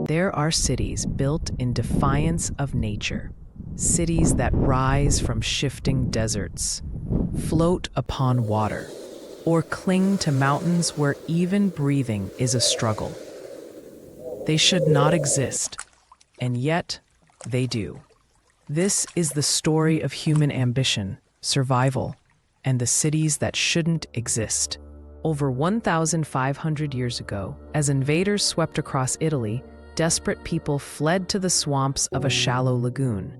There are cities built in defiance of nature, cities that rise from shifting deserts, float upon water, or cling to mountains where even breathing is a struggle. They should not exist, and yet they do. This is the story of human ambition, survival, and the cities that shouldn't exist. Over 1,500 years ago, as invaders swept across Italy, desperate people fled to the swamps of a shallow lagoon.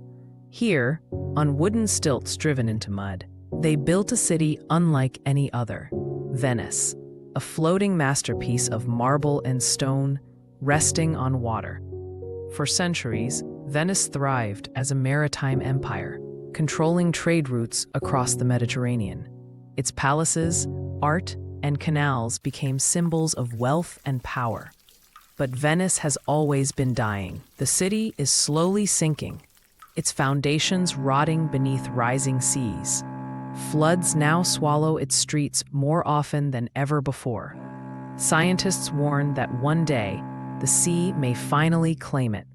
Here, on wooden stilts driven into mud, they built a city unlike any other, Venice, a floating masterpiece of marble and stone, resting on water. For centuries, Venice thrived as a maritime empire, controlling trade routes across the Mediterranean. Its palaces, art, and canals became symbols of wealth and power. But Venice has always been dying. The city is slowly sinking, its foundations rotting beneath rising seas. Floods now swallow its streets more often than ever before. Scientists warn that one day, the sea may finally claim it.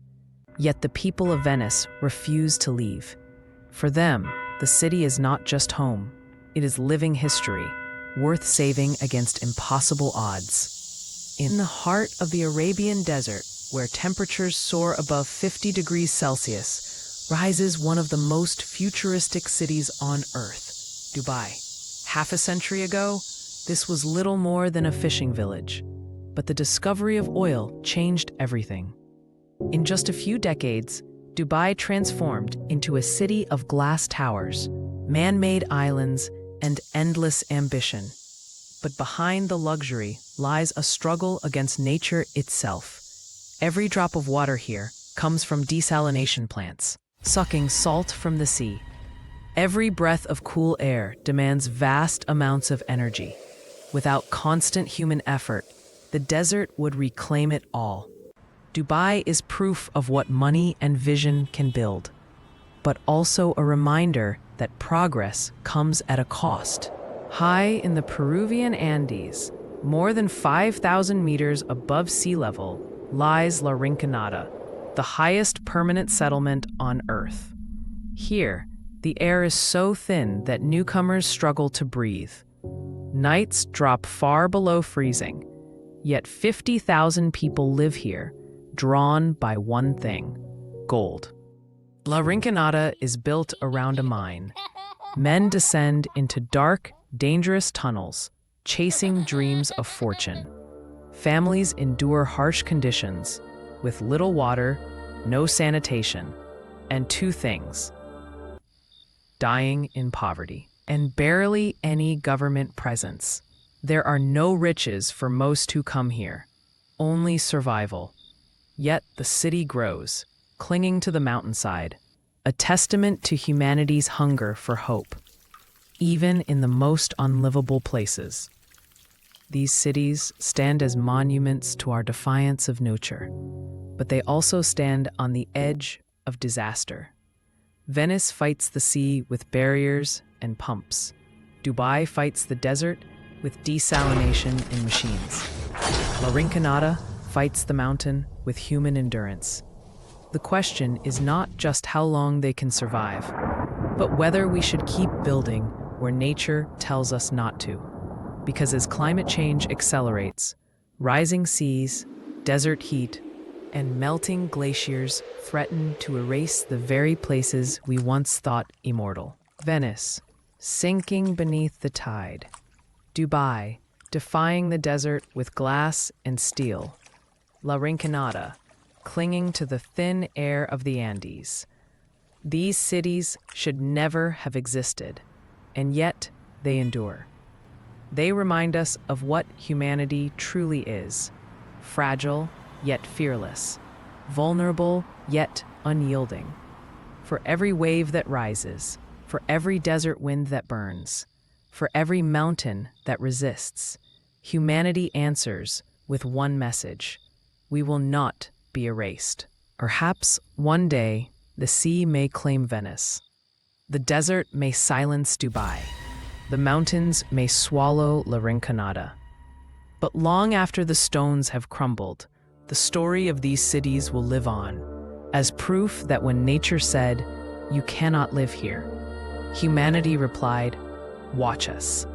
Yet the people of Venice refuse to leave. For them, the city is not just home. It is living history, worth saving against impossible odds. In the heart of the Arabian desert, where temperatures soar above 50 degrees Celsius, rises one of the most futuristic cities on Earth, Dubai. Half a century ago, this was little more than a fishing village. But the discovery of oil changed everything. In just a few decades, Dubai transformed into a city of glass towers, man-made islands, and endless ambition. But behind the luxury lies a struggle against nature itself. Every drop of water here comes from desalination plants, sucking salt from the sea. Every breath of cool air demands vast amounts of energy. Without constant human effort, the desert would reclaim it all. Dubai is proof of what money and vision can build, but also a reminder that progress comes at a cost. High in the Peruvian Andes, more than 5,000 meters above sea level, lies La Rinconada, the highest permanent settlement on Earth. Here, the air is so thin that newcomers struggle to breathe. Nights drop far below freezing, yet 50,000 people live here, drawn by one thing: gold. La Rinconada is built around a mine. Men descend into dark, dangerous tunnels, chasing dreams of fortune. Families endure harsh conditions, with little water, no sanitation, and two things: dying in poverty, and barely any government presence. There are no riches for most who come here, only survival. Yet the city grows, clinging to the mountainside, a testament to humanity's hunger for hope, even in the most unlivable places. These cities stand as monuments to our defiance of nature, but they also stand on the edge of disaster. Venice fights the sea with barriers and pumps. Dubai fights the desert with desalination in machines. La Rinconada fights the mountain with human endurance. The question is not just how long they can survive, but whether we should keep building where nature tells us not to. Because as climate change accelerates, rising seas, desert heat, and melting glaciers threaten to erase the very places we once thought immortal. Venice, sinking beneath the tide. Dubai, defying the desert with glass and steel. La Rinconada, clinging to the thin air of the Andes. These cities should never have existed, and yet they endure. They remind us of what humanity truly is: fragile, yet fearless; vulnerable, yet unyielding. For every wave that rises, for every desert wind that burns, for every mountain that resists, humanity answers with one message: we will not be erased. Perhaps one day the sea may claim Venice. The desert may silence Dubai. The mountains may swallow La Rinconada. But long after the stones have crumbled, the story of these cities will live on, as proof that when nature said, "You cannot live here," humanity replied, "Watch us."